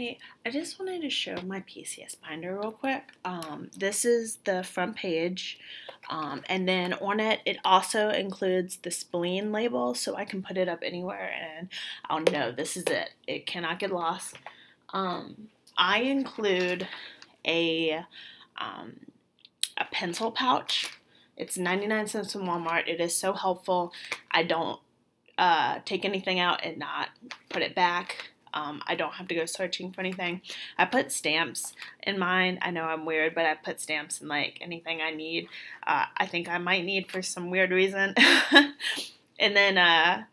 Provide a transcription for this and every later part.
Hi, I just wanted to show my PCS binder real quick. This is the front page, and then on it, it also includes the spleen label, so I can put it up anywhere and I'll know this is it. It cannot get lost. I include a pencil pouch. It's 99 cents in Walmart. It is so helpful. I don't take anything out and not put it back. I don't have to go searching for anything. I put stamps in mine. I know I'm weird, but I put stamps in like anything I need. I think I might need for some weird reason. And then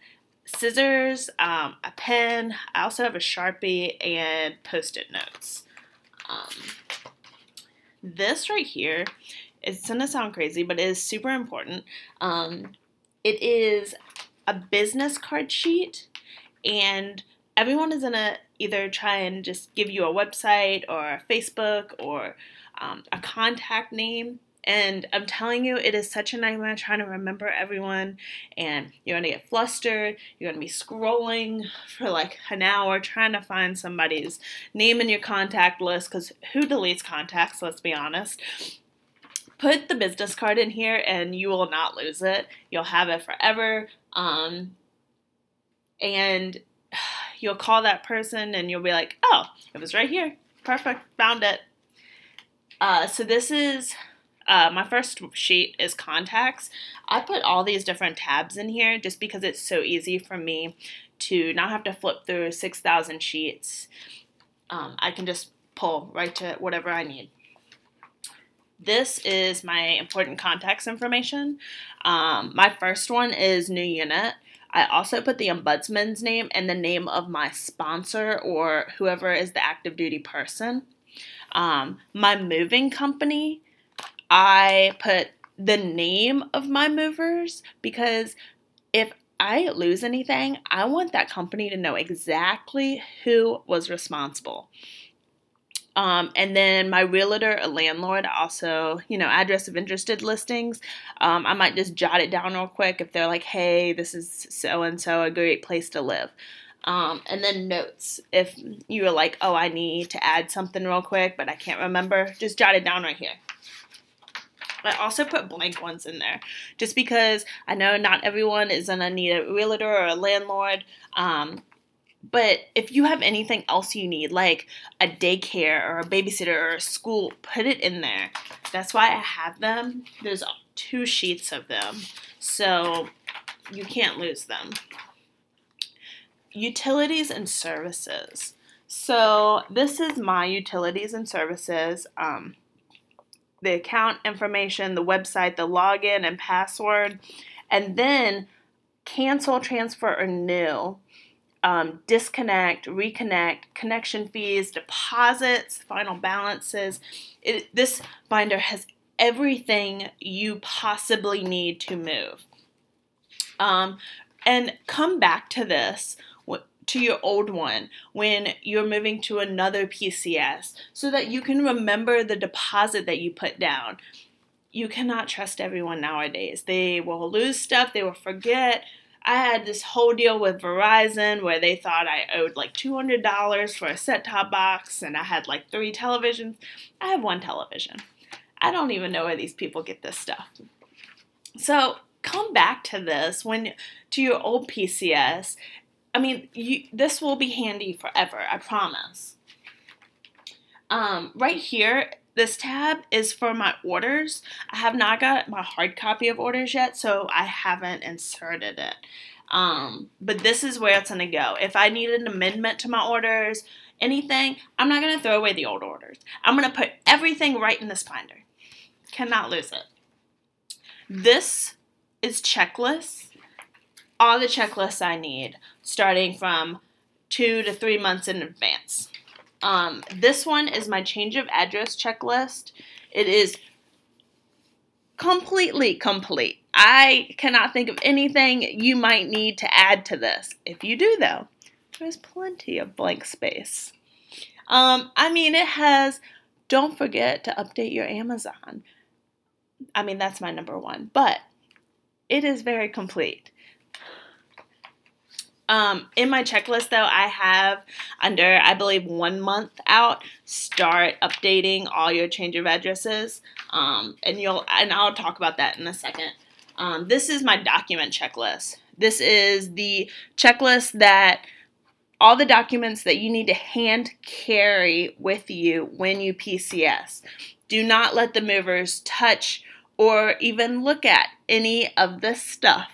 scissors, a pen. I also have a Sharpie and Post-it notes. This right here, it's gonna sound crazy, but it is super important. It is a business card sheet, and everyone is gonna either try and just give you a website or a Facebook or a contact name. And I'm telling you, it is such a nightmare trying to remember everyone, and you're gonna get flustered. You're gonna be scrolling for like an hour trying to find somebody's name in your contact list, because who deletes contacts, let's be honest. Put the business card in here and you will not lose it. You'll have it forever. And you'll call that person and you'll be like, oh, it was right here. Perfect, found it. So this is, my first sheet is contacts. I put all these different tabs in here just because it's so easy for me to not have to flip through 6,000 sheets. I can just pull right to whatever I need. This is my important contacts information. My first one is new unit. I also put the ombudsman's name and the name of my sponsor or whoever is the active duty person. My moving company, I put the name of my movers, because if I lose anything, I want that company to know exactly who was responsible. And then my realtor or landlord, also, address of interested listings. I might just jot it down real quick if they're like, hey, this is so-and-so, a great place to live. And then notes. If you're like, oh, I need to add something real quick, but I can't remember, just jot it down right here. I also put blank ones in there, just because I know not everyone is going to need a realtor or a landlord. But if you have anything else you need, like a daycare or a babysitter or a school, put it in there. That's why I have them. There's 2 sheets of them, so you can't lose them. Utilities and services. So this is my utilities and services. The account information, the website, the login and password, and then cancel, transfer, or new. Disconnect, reconnect, connection fees, deposits, final balances. This binder has everything you possibly need to move. And come back to this, to your old one, when you're moving to another PCS, so that you can remember the deposit that you put down. You cannot trust everyone nowadays. They will lose stuff, they will forget. I had this whole deal with Verizon where they thought I owed like $200 for a set-top box, and I had like 3 televisions. I have 1 television. I don't even know where these people get this stuff. So come back to this to your old PCS. I mean, this will be handy forever, I promise. Right here, this tab is for my orders. I have not got my hard copy of orders yet, so I haven't inserted it. But this is where it's going to go. If I need an amendment to my orders, anything, I'm not going to throw away the old orders. I'm going to put everything right in this binder. Cannot lose it. This is checklists. All the checklists I need, starting from 2 to 3 months in advance. This one is my change of address checklist. It is completely complete. I cannot think of anything you might need to add to this. If you do, though, there's plenty of blank space. I mean, it has, don't forget to update your Amazon. I mean, that's my number 1, but it is very complete. In my checklist, though, I have under, I believe, 1 month out, start updating all your change of addresses, and I'll talk about that in a second. This is my document checklist. This is the checklist that all the documents that you need to hand carry with you when you PCS. Do not let the movers touch or even look at any of this stuff.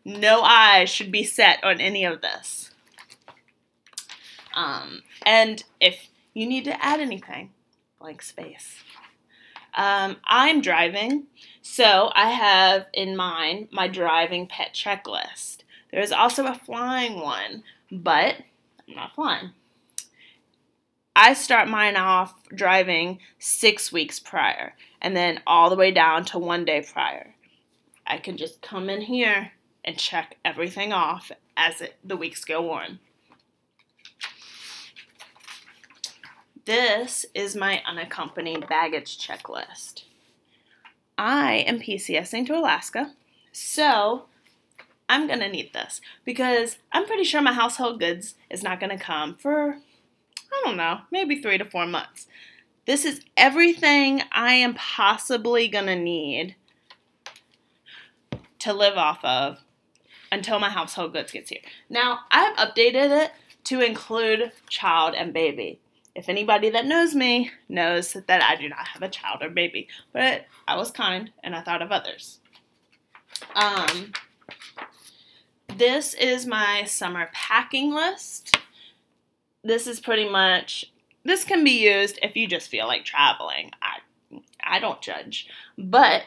No eyes should be set on any of this. And if you need to add anything, blank space. I'm driving, so I have in mind my driving pet checklist. There's also a flying one, but I'm not flying. I start mine off driving 6 weeks prior, and then all the way down to 1 day prior. I can just come in here and check everything off as the weeks go on. This is my unaccompanied baggage checklist. I am PCSing to Alaska, so I'm going to need this because I'm pretty sure my household goods is not going to come for, I don't know, maybe 3 to 4 months. This is everything I am possibly going to need to live off of until my household goods gets here. Now, I've updated it to include child and baby. If anybody that knows me knows that I do not have a child or baby, but I was kind and I thought of others. This is my summer packing list. This is pretty much, this can be used if you just feel like traveling. I don't judge, but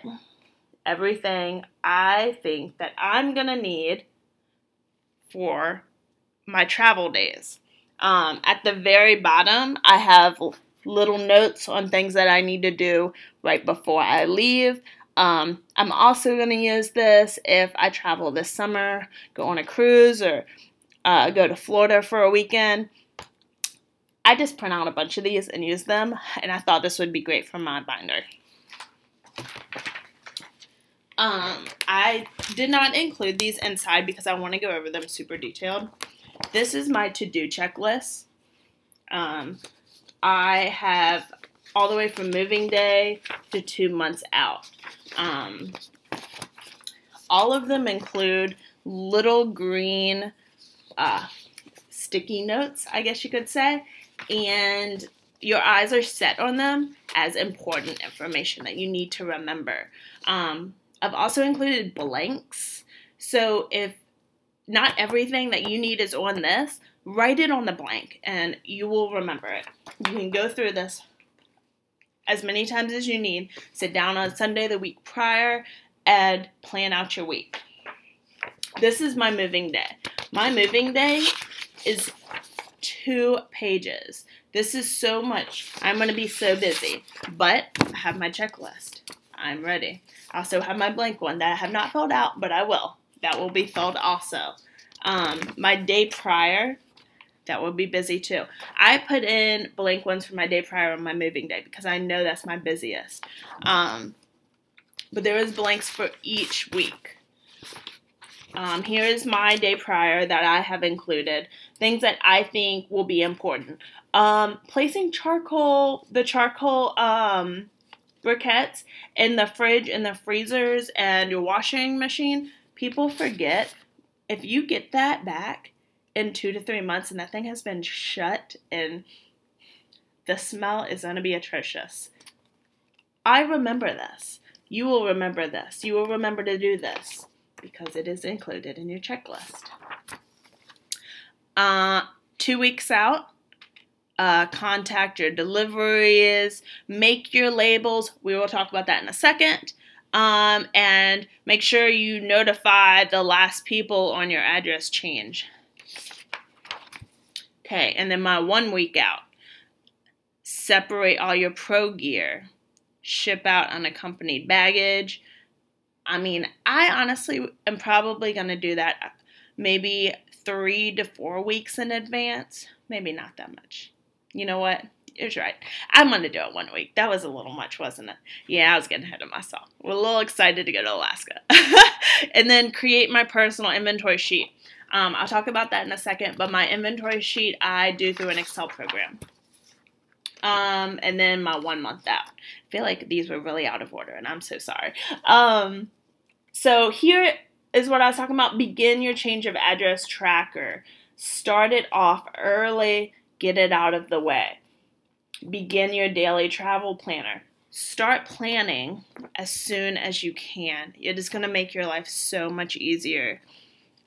everything I think that I'm gonna need for my travel days. At the very bottom, I have little notes on things that I need to do right before I leave. I'm also going to use this if I travel this summer, go on a cruise, or go to Florida for a weekend. I just print out a bunch of these and use them, and I thought this would be great for my binder. I did not include these inside because I want to go over them super detailed. This is my to-do checklist. I have all the way from moving day to 2 months out. All of them include little green sticky notes, I guess you could say, and your eyes are set on them as important information that you need to remember. I've also included blanks, so if not everything that you need is on this, write it on the blank and you will remember it. You can go through this as many times as you need. Sit down on Sunday the week prior and plan out your week. This is my moving day. My moving day is 2 pages. This is so much. I'm going to be so busy, but I have my checklist. I'm ready. I also have my blank one that I have not filled out, but I will. That will be filled also. My day prior, that will be busy too. I put in blank ones for my day prior on my moving day because I know that's my busiest. But there is blanks for each week. Here is my day prior that I have included. Things that I think will be important. Placing the charcoal briquettes in the fridge and the freezers and your washing machine. People forget, if you get that back in 2 to 3 months and that thing has been shut and the smell is going to be atrocious. I remember this. You will remember this. You will remember to do this because it is included in your checklist. 2 weeks out, contact your deliveries, make your labels. We will talk about that in a second. And make sure you notify the last people on your address change. Okay, and then my 1 week out. Separate all your pro gear. Ship out unaccompanied baggage. I mean, I honestly am probably going to do that maybe 3 to 4 weeks in advance. Maybe not that much. You know what? You're right. I'm going to do it 1 week. That was a little much, wasn't it? Yeah, I was getting ahead of myself. We're a little excited to go to Alaska. And then create my personal inventory sheet. I'll talk about that in a second, but my inventory sheet I do through an Excel program. And then my 1 month out. I feel like these were really out of order, and I'm so sorry. So here is what I was talking about. Begin your change of address tracker. Start it off early. Get it out of the way. Begin your daily travel planner. Start planning as soon as you can. It is going to make your life so much easier.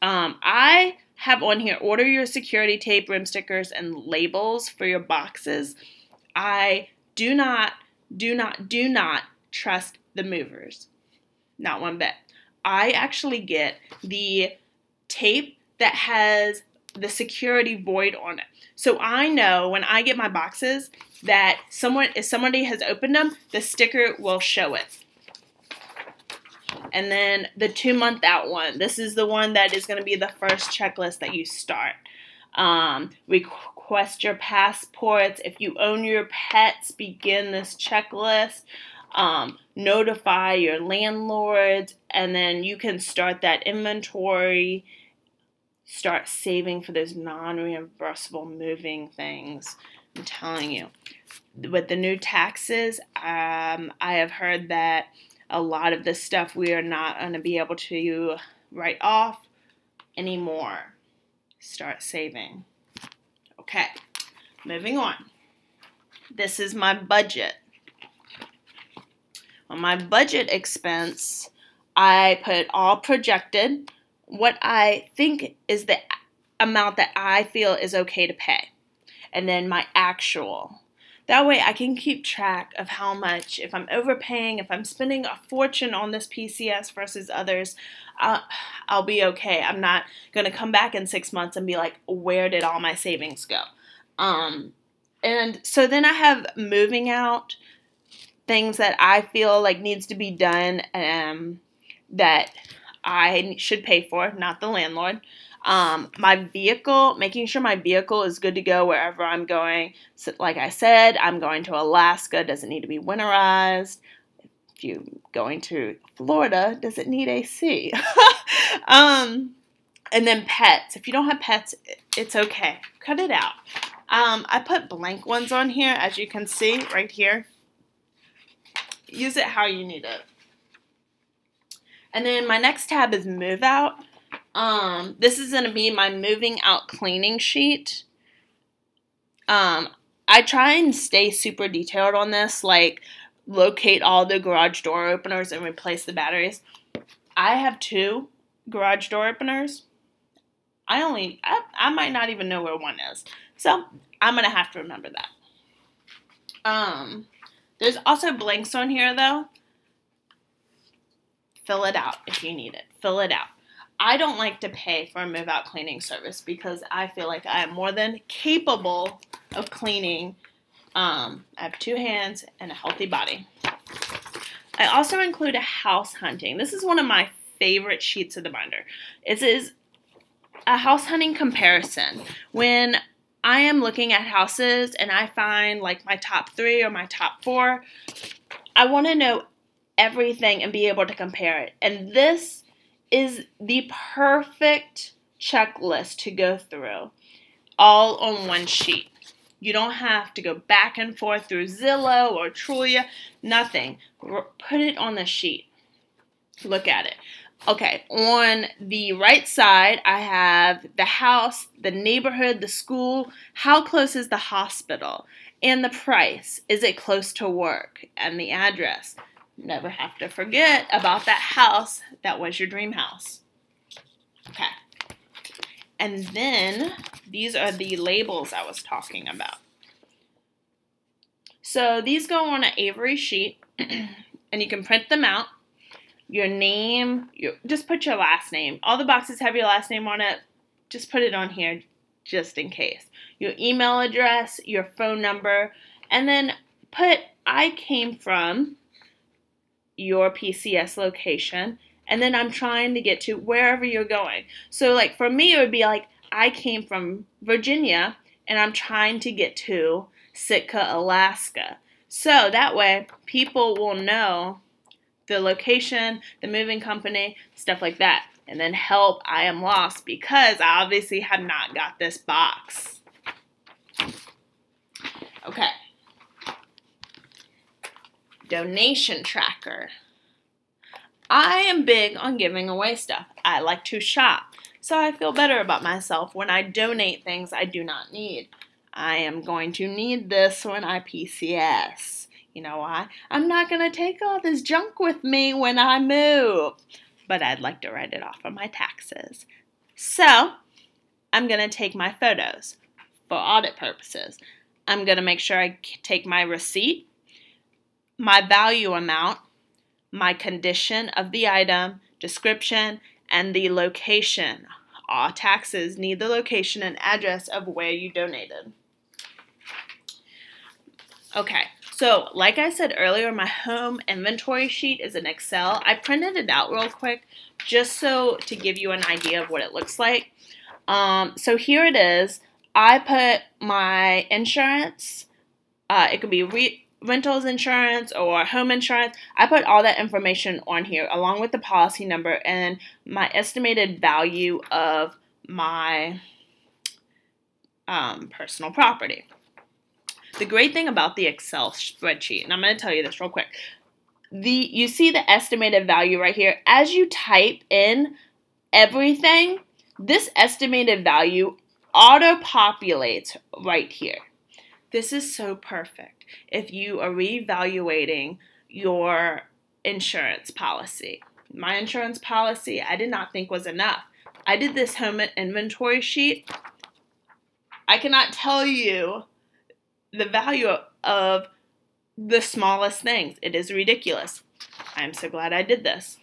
I have on here, order your security tape, rim stickers, and labels for your boxes. I do not trust the movers. Not one bit. I actually get the tape that has the security void on it. So I know when I get my boxes that if somebody has opened them, the sticker will show it. And then the 2 month out one. This is the one that is going to be the first checklist that you start. Request your passports. If you own your pets, begin this checklist. Notify your landlords, and then you can start that inventory. Start saving for those non-reimbursable moving things. I'm telling you. With the new taxes, I have heard that a lot of this stuff we are not going to be able to write off anymore. Start saving. Okay, moving on. This is my budget. On my budget expense, I put all projected, what I think is the amount that I feel is okay to pay, and then my actual. That way I can keep track of how much, if I'm overpaying, if I'm spending a fortune on this PCS versus others, I'll be okay. I'm not going to come back in 6 months and be like, where did all my savings go? And so then I have moving out, things that I feel like needs to be done that I should pay for, not the landlord. My vehicle, making sure my vehicle is good to go wherever I'm going. So, like I said, I'm going to Alaska. Does it need to be winterized? If you're going to Florida, does it need AC? And then pets. If you don't have pets, it's okay. Cut it out. I put blank ones on here, as you can see right here. Use it how you need it. And then my next tab is move out. This is going to be my moving out cleaning sheet. I try and stay super detailed on this, like locate all the garage door openers and replace the batteries. I have 2 garage door openers. I might not even know where one is. So I'm going to have to remember that. There's also blanks on here though. Fill it out if you need it. Fill it out. I don't like to pay for a move-out cleaning service because I feel like I am more than capable of cleaning. I have 2 hands and a healthy body. I also include a house hunting. This is one of my favorite sheets of the binder. It is a house hunting comparison. When I am looking at houses and I find like my top 3 or my top 4, I want to know everything and be able to compare it. And this is the perfect checklist to go through, all on one sheet. You don't have to go back and forth through Zillow or Trulia, nothing. Put it on the sheet. Look at it. Okay, on the right side, I have the house, the neighborhood, the school, how close is the hospital, and the price. Is it close to work? And the address. Never have to forget about that house that was your dream house. Okay. And then these are the labels I was talking about. So these go on an Avery sheet, and you can print them out. Your name, just put your last name. All the boxes have your last name on it. Just put it on here just in case. Your email address, your phone number, and then put I came from your PCS location, and then I'm trying to get to wherever you're going. So like for me, it would be like I came from Virginia and I'm trying to get to Sitka, Alaska. So that way people will know the location, the moving company, stuff like that. and then help, I am lost, because I obviously have not got this box. Okay. Donation tracker. I am big on giving away stuff. I like to shop, so I feel better about myself when I donate things I do not need. I am going to need this when I PCS. You know why? I'm not going to take all this junk with me when I move, but I'd like to write it off on my taxes. So, I'm going to take my photos for audit purposes. I'm going to make sure I take my receipt, my value amount, my condition of the item, description, and the location. All taxes need the location and address of where you donated. Okay, so like I said earlier, my home inventory sheet is in Excel. I printed it out real quick just so to give you an idea of what it looks like. So here it is. I put my insurance. It could be rentals insurance or home insurance. I put all that information on here along with the policy number and my estimated value of my personal property. The great thing about the Excel spreadsheet, and I'm going to tell you this real quick, you see the estimated value right here. As you type in everything, this estimated value auto-populates right here. This is so perfect if you are reevaluating your insurance policy. My insurance policy, I did not think was enough. I did this home inventory sheet. I cannot tell you the value of the smallest things. It is ridiculous. I'm so glad I did this.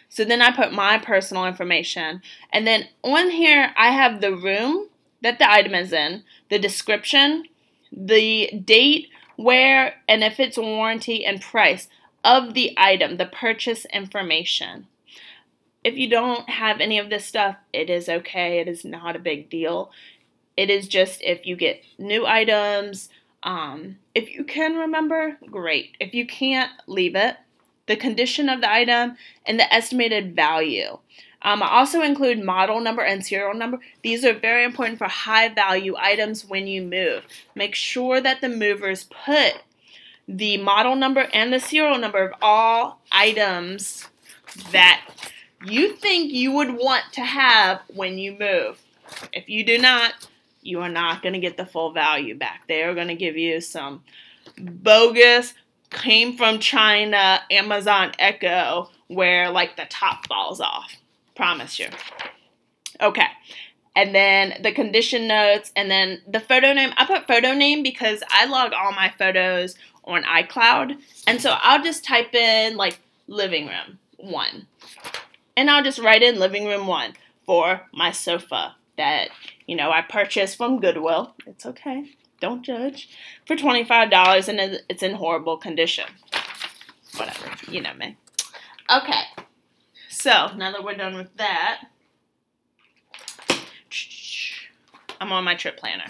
So then I put my personal information, and then on here I have the room that the item is in, the description, the date, where, and if it's warranty, and price of the item, the purchase information. If you don't have any of this stuff, it is okay. It is not a big deal. It is just if you get new items, if you can remember, great. If you can't, leave it. The condition of the item and the estimated value. I also include model number and serial number. These are very important for high value items when you move. Make sure that the movers put the model number and the serial number of all items that you think you would want to have when you move. If you do not, you are not going to get the full value back. They are going to give you some bogus, came from China, Amazon Echo, where like the top falls off. Promise you. Okay. And then the condition notes, and then the photo name. I put photo name because I log all my photos on iCloud. And so I'll just type in like living room 1. And I'll just write in living room 1 for my sofa that, you know, I purchased from Goodwill. It's okay. Don't judge. For $25, and it's in horrible condition. Whatever. You know me. Okay. So, now that we're done with that, I'm on my trip planner.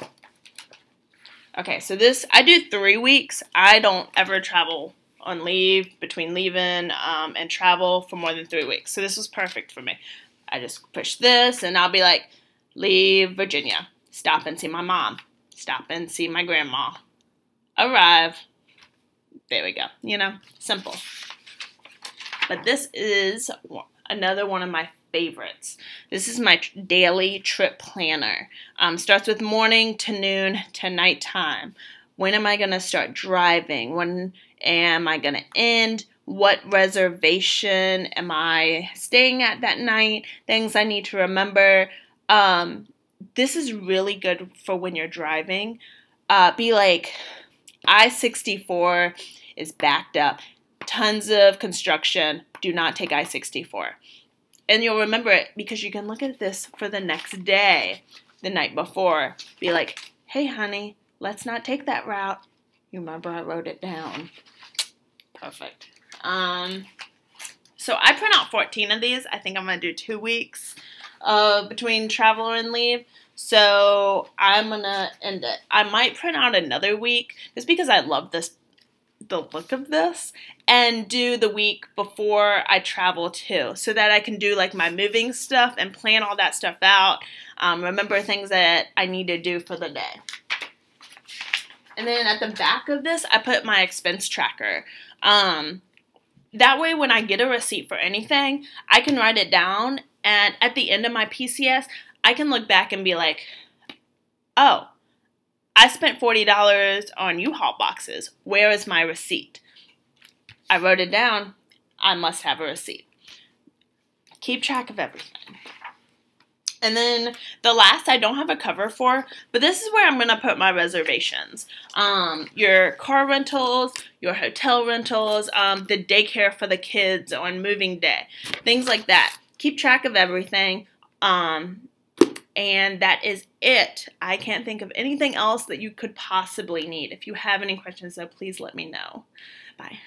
Okay, so this, I do 3 weeks. I don't ever travel on leave, between leaving and travel for more than 3 weeks. So this was perfect for me. I just push this, and I'll be like, leave Virginia. Stop and see my mom. Stop and see my grandma. Arrive. There we go. You know, simple. But this is another one of my favorites. This is my daily trip planner. Starts with morning to noon to nighttime. When am I going to start driving? When am I going to end? What reservation am I staying at that night? Things I need to remember. This is really good for when you're driving. Be like, I-64 is backed up. Tons of construction. Do not take I-64. And you'll remember it because you can look at this for the next day, the night before. Be like, hey, honey, let's not take that route. You remember I wrote it down. Perfect. So I print out 14 of these. I think I'm going to do 2 weeks between travel and leave. So I'm going to end it. I might print out another week just because I love this the look of this and do the week before I travel too, so that I can do like my moving stuff and plan all that stuff out, remember things that I need to do for the day. And then at the back of this, I put my expense tracker. That way when I get a receipt for anything, I can write it down, and at the end of my PCS, I can look back and be like, oh, I spent $40 on U-Haul boxes. Where is my receipt? I wrote it down. I must have a receipt. Keep track of everything. And then the last I don't have a cover for, but this is where I'm going to put my reservations. Your car rentals, your hotel rentals, the daycare for the kids on moving day, things like that. Keep track of everything. And that is it. I can't think of anything else that you could possibly need. If you have any questions, though, please let me know. Bye.